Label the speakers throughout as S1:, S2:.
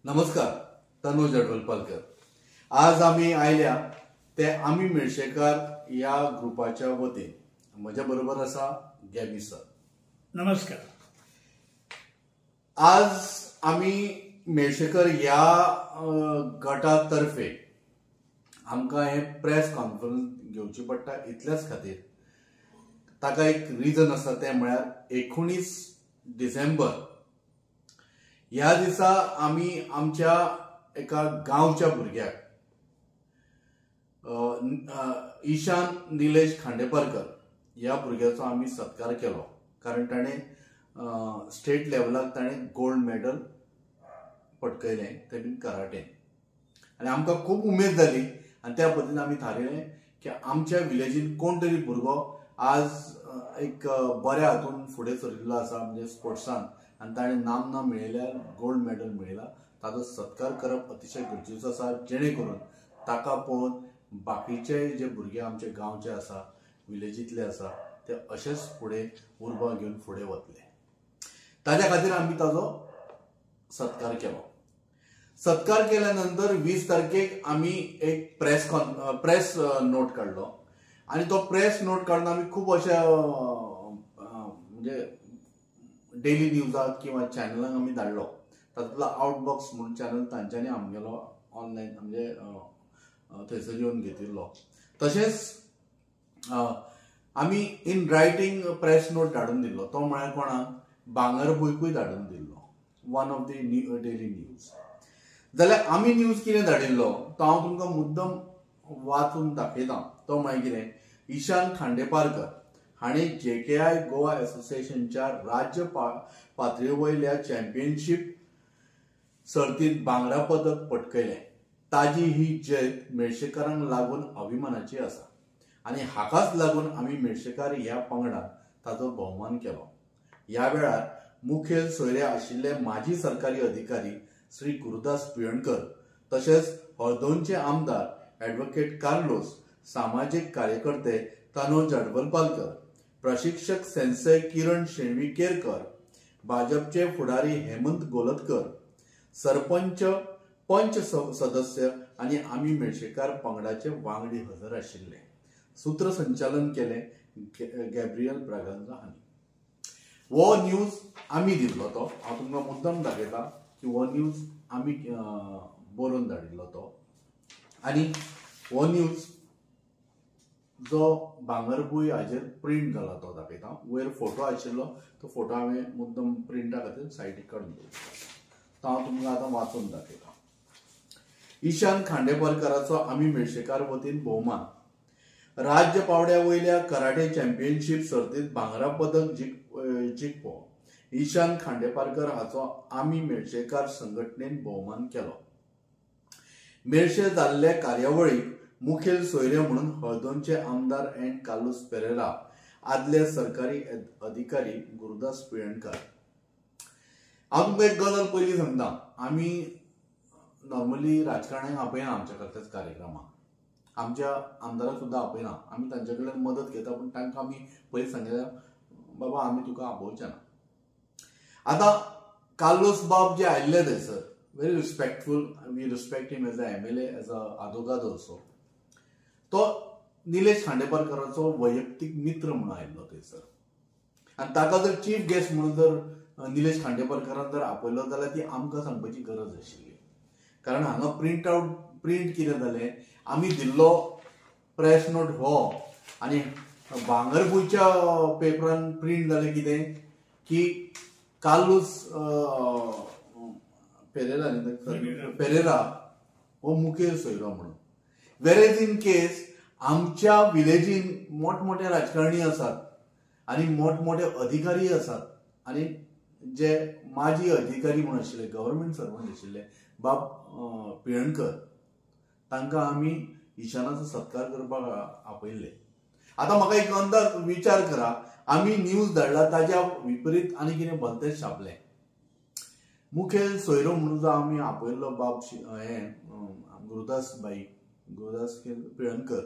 S1: नमस्कार, तनुज अडवलपालकर। आज आम्ही आयल्या ते आम्ही मेळशेकार या ग्रुपाच्या वतीन माझ्या बरोबर असा गॅबी सर।
S2: नमस्कार।
S1: आज आम्ही मेळशेकर या गटातर्फे आमकां हे प्रेस कॉन्फरन्स घेवची पडटा इतल्याच खातीर ताका एक रिजन आसा, ते म्हळ्यार 19 डिसेंबर ह्या दिसा आम्ही आमच्या एका गांवच्या भुरग्याक ईशान निलेश खांडेपारकर ह्या भुरग्याचो आम्ही सत्कार केलो, कारण ताणें स्टेट लेवलाक ताणें गोल्ड मेडल पटकयलें ते बीन कराटेन, आनी आमकां खूब उमेद जाली। आनी त्या पद्दतीन आमी थारायलें की आमच्या विलेजीन कोण तरी भुरगो आज एक बऱ्या हातून फुडें सरिल्लो आसा, म्हणजे स्पोर्ट्सान, आनी ताणें नामना मेळयल्यार गोल्ड मेडल मेळयला, ताचो सत्कार करप अतिशय गरजेचो आसा, जेणे करून ताका पळोवन बाकीचे जे भुरगे आमचे गांवचे आसा, विलेजींतले आसा, ते अशेंच फुडें उर्बा घेवन फुडें वतले। ताज्या खातीर आमी ताजो सत्कार केलो। सत्कार केल्या नंतर 20 तारखेक आमी एक प्रेस नोट काडलो, आनी तो प्रेस नोट काडून आमी खूब अशा म्हणजे डेली न्यूजाक किंवा चॅनलांक आमी धाडलो। तातूंतलो आउटबॉक्स म्हणून चॅनल तांच्यांनी आमगेलो ऑनलायन म्हणजे थंयसर येवन घेतिल्लो। तशेंच आमी इन रायटींग प्रेस नोट धाडून दिल्लो, तो म्हळ्यार कोणाक, भांगरभूंयकूय धाडून दिल्लो, one of the daily news. जाल्यार आमी न्यूज कितें धाडिल्लो तो हांव तुमकां मुद्दम वाचून दाखयतां। तो म्हळ्यार कितें, ईशान खांडेपारकर हांणी JKI गोवा एसोसिएशनच्या राज्य पातळी वयल्या चॅम्पियनशीप सर्तींत भांगरा पदक पटकयलें। ताजी ही जैत मेळशेकारांक लागून अभिमानाची आसा, आनी हाकाच लागून आमी मेळशेकार ह्या पंगडान ताचो भोवमान केलो। ह्या वेळार मुखेल सोयरे आशिल्ले माजी सरकारी अधिकारी श्री गुरुदास पिळणकर, तशेंच हळदोणचे आमदार ॲडव्होकेट कार्लोस, सामाजीक कार्यकर्ते तनुज अडवलपालकर, प्रशिक्षक सेन्सय किरण शेणविकेरकर, भाजपचे फुडारी हेमंत गोलतकर, सरपंच, पंच सदस्य आनी आमी मेळशेकार पंगडाचे वांगडी हजर आशिल्ले। सूत्रसंचालन केले गॅब्रियल ब्रागांझा हांणी। वो न्यूज आमी दिल्लो, तो हांव तुमकां मुद्दम दाखयता की वो न्यूज आमी बरोवन धाडिल्लो तो, आनी वो न्यूज जो भांगरभूंय हाचेर प्रिंट जाला तो दाखयता। वयर फोटो आशिल्लो, तो फोटो हांवें मुद्दम प्रिंटा खातीर सायडीक काडून दवरलो, तो हांव तुमकां आतां वाचून दाखयता। ईशान खांडेपारकाराचो आमी मेळशेकार वतीन भोवमान। राज्य पावड्या वयल्या कराटे चॅम्पियनशीप सर्तींत भांगरा पदक जिखपो ईशान खांडेपारकर हाचो आमी मेळशेकार संघटनेन भोवमान केलो। मेळशे जाल्ले कार्यावळीक मुखेल सोयरे म्हणून हळदोणचे आमदार एन कार्लोस पेरेरा, आदले सरकारी अधिकारी गुरुदास पिळणकर। हांव तुमकां एक गजाल पयलीं सांगता, आमी नॉर्मली राजकारण्यांक आपयना आमच्या कसल्याच कार्यक्रमाक, आमच्या आमदाराक सुद्दां आपयना, आमी तांचे कडल्यान मदत घेता, पूण तांकां आमी पयलीं सांगलें, बाबा आमी तुका आपोवचे ना। आतां कार्लोस बाब जे आयिल्ले थंयसर, very respectful, we respect him as a MLA, as a आदोगाद ऑल्सो। तो निलेश खांडेपारकाराचो वैयक्तीक मित्र म्हणून आयिल्लो थंयसर, आनी ताका जर चीफ गेस्ट म्हणून जर निलेश खांडेपारकारान जर आपयलो जाल्यार ती आमकां सांगपाची गरज आशिल्ली, कारण हांगा प्रिंट कितें जालें, आमी दिल्लो प्रेस नोट हो, आनी भांगरभूंयच्या पेपरान प्रिंट जालें कितें की कार्लोस पेरेरा हो मुखेल सोयरो म्हणून। वेरेज इन केस आमच्या विलेजीन मोठमोठे राजकारणी आसात, आनी मोठमोठे अधिकारी आसात, आनी जे माजी अधिकारी म्हणून आशिल्ले, गव्हर्नमेंट सर्वंट आशिल्ले बाब पिळणकर, तांकां आमी ईशानाचो सत्कार करपाक आपयल्ले। आतां म्हाका एक अंदाज विचार करा, आमी न्यूज धाडला, ताज्या विपरीत आनी कितें भलतेंच छापलें। मुखेल सोयरो म्हणून जो आमी आपयल्लो बाब गुरुदास पिळणकर,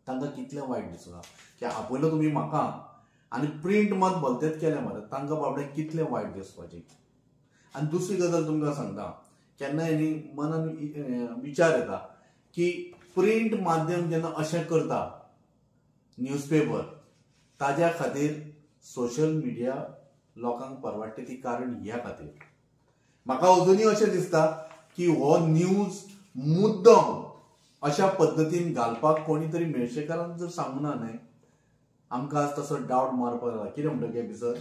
S1: तांकां कितलें वायट दिसता की आपयलो तुमी म्हाका आनी प्रिंट मात भलतेंच केलें मरे, तांकां बाबड्यांक कितलें वायट दिसपाचें। आनी दुसरी गजाल तुमकां सांगता, केन्ना न्ही मनान विचार येता की प्रिंट माध्यम जेन्ना अशें करता न्यूजपेपर ताज्या खातीर सोशल मिडिया लोकांक परवडटा ती कारण ह्या खातीर म्हाका अजुनूय अशें दिसता की हो न्यूज मुद्दम अशा पद्दतीन घालपाक कोणी तरी मेळशेकारान जर सांगूना न्हय आमकां आज तसो डावट मारपाक लागला कितें म्हणटा के सर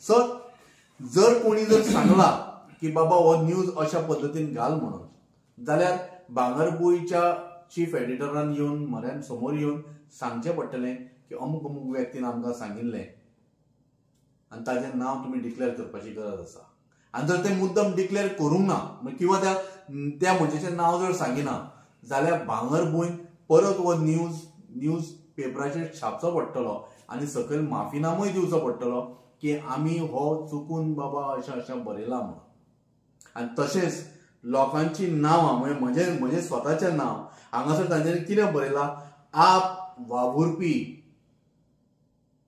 S1: सर जर कोणी जर सांगला की बाबा हो न्यूज अशा पद्दतीन घाल म्हणून जाल्यार भांगरभूंयच्या चीफ एडिटरान येवन म्हऱ्यान समोर येवन सांगचें पडटलें की अमूक अमूक व्यक्तीन आमकां सांगिल्लें आनी ताजें नांव तुमी डिक्लेअर करपाची गरज आसा आनी जर तें मुद्दम डिक्लेअर करूंक ना किंवा त्या मनशाचें नांव जर सांगिना जाल्यार भांगरभूंयन परत हो न्यूज पेपराचेर छापचो पडटलो आनी सकयल माफीनामूय दिवचो पडटलो की आमी हो चुकून बाबा अशें अशें बरयलां म्हणून आनी तशेंच लोकांची नांवां म्हजें स्वताचें नांव हांगासर तांच्यांनी कितें बरयलां आप वावुरपी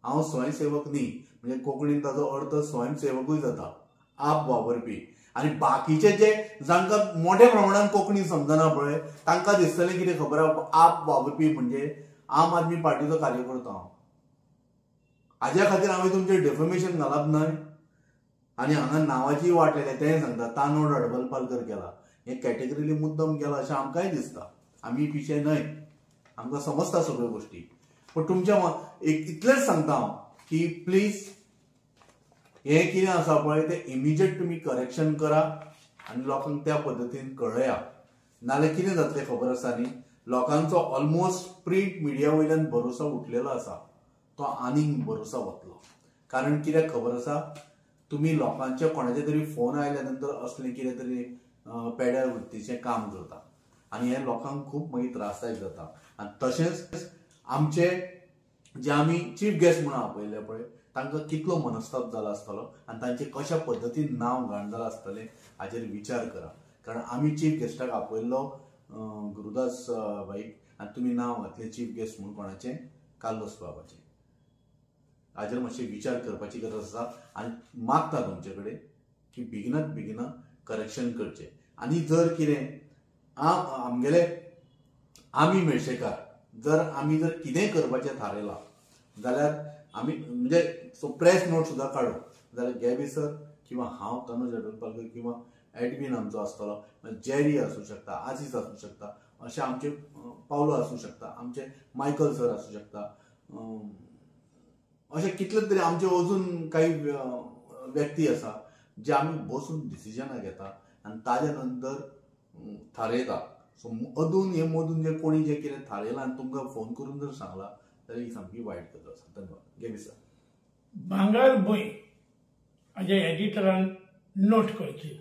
S1: हांव स्वयंसेवक न्ही म्हणजे कोंकणीन ताजो अर्थ स्वयंसेवकूय जाता आप वावुरपी आनी बाकीचे जे जांकां मोठ्या प्रमाणान कोंकणी समजना पळय तांकां दिसतलें कितें खबर आहा आप वावुरपी म्हणजे आम आदमी पार्टीचो कार्यकर्तो हांव हाज्या खातीर हांवें तुमचें डेफमेशन घालप न्हय आनी हांगा नांवाची वाट येयल्या तें सांगता तानोड हडपलपालकर केला हे कॅटेगरीली मुद्दम केला अशें आमकांय दिसता आमी पिशे न्हय आमकां समजता सगळ्यो गोश्टी पूण तुमच्या इतलेंच सांगता हांव की प्लीज हे कितें आसा पळय तें इमिजिएट तुमी करेक्शन करा आनी लोकांक त्या पद्दतीन कळया नाल्यार कितें जातलें खबर आसा न्ही लोकांचो ऑलमोस्ट प्रिंट मिडिया वयल्यान भरोसा उठलेलो आसा तो आनीक भरोसा वतलो कारण कित्याक खबर आसा तुमी लोकांचे कोणाचे तरी फोन आयल्या नंतर असलें कितें तरी पेड्या वृत्तीचें काम करता आनी हें लोकांक खूब मागीर त्रासदायक जाता आनी तशेंच आमचे जे आमी चीफ गेस्ट म्हणून आपयले पळय तांकां कितलो मनस्ताप जाला आसतलो आनी तांचे कशा पद्दतीन नांव घाण जालां आसतलें हाचेर विचार करा कारण आमी चीफ गेस्टाक आपयल्लो गुरुदास भाईक आनी तुमी नांव घातलें चीफ गेस्ट म्हणून कोणाचें कार्लोस बाबाचें हाचेर मातशें विचार करपाची गरज आसा आनी मागता तुमचे कडेन की बेगिनात बेगिना करेक्शन करचें आनी जर कितें आमगेले आमी मेळशेकार जर आमी जर कितेंय करपाचें थारयलां जाल्यार आमी म्हणजे प्रेस नोट सुद्दां काडूं जाल्यार गॅबी सर किंवा हांव तनुज हडपलपालकर किंवा एडमीन आमचो आसतलो जेरी आसूं शकता आजीज आसूं शकता अशें आमचे पावलो आसूं शकता आमचे मायकल सर आसूं शकता अशें कितले तरी आमचे अजून काही व्यक्ती आसा जे आमी बसून डिसिजनां घेता आनी ताज्या नंतर थारयता सो अदून हे मदून जे कोणी जे कितें थारयलां आनी तुमकां फोन करून जर सांगला जाल्यार ही सामकी वायट गजाल आसा धन्यवाद गेमी सर
S2: भांगरभूंय हाज्या एडिटरान नोट करची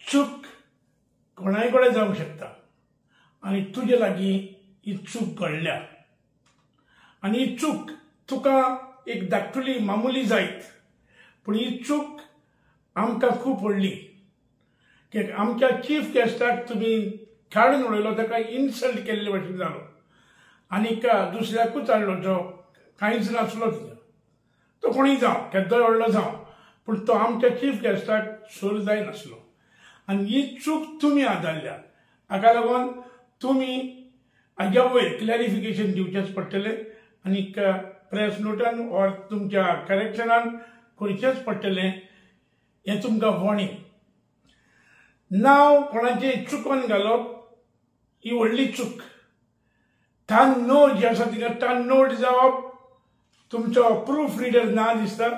S2: चूक कोणाय कडेन जावंक शकता आनी तुजे लागीं ही चूक घडल्या आनी ही चूक तुका एक धाकटुली मामुली जायत पूण ही चूक आमकां खूब व्हडली कित्याक आमच्या चीफ गेस्टाक तुमी काडून उडयलो ताका इन्सल्ट केल्ले भशेन जालो आनीक दुसऱ्याकूच हाडलो जो कांयच नासलो तितून तो कोणीय जावं केदोय व्हडलो जावं पूण तो आमच्या चीफ गेस्टाक सोर जायनासलो आनी ही चूक तुमी आदारल्या हाका लागून तुमी हाज्या वयर क्लॅरिफिकेशन दिवचेंच पडटलें आनीक प्रेस नोटान ऑर तुमच्या करेक्शनान करचेंच पडटलें हें तुमकां वॉर्निंग नांव कोणाचें चुकोन घालप ही व्हडली चूक तान नोट जी आसा तिका तान नोट जावप तुमचो प्रूफ रिडर ना दिसता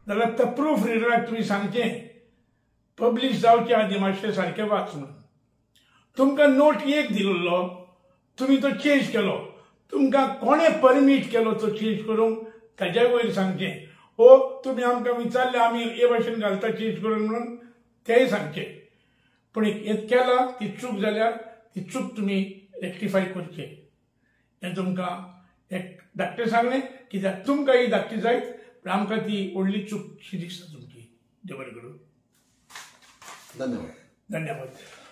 S2: जाल्यार त्या प्रूफ रिडराक तुमी सांगचें पब्लीश जावचे आदी मातशें सारकें वाच म्हणून तुमकां नोट एक दिल्लो तुमी तो चेंज केलो तुमकां कोणें परमीट केलो तो चेंज करूंक ताज्या वयर सांगचें ओ तुमी आमकां विचारलें आमी हे भाशेन घालता चेंज करून म्हणून तेंय सांगचें पूण एक केला ती चूक जाल्यार ती चूक तुमी रेक्टिफाय करचें हें तुमकां एक धाकटें सांगलें कित्याक तुमकां ही धाकटी जायत पूण आमकां ती व्हडली चूक शी दिसता तुमची देव बरें करूं
S1: धन्यवाद
S2: धन्यवाद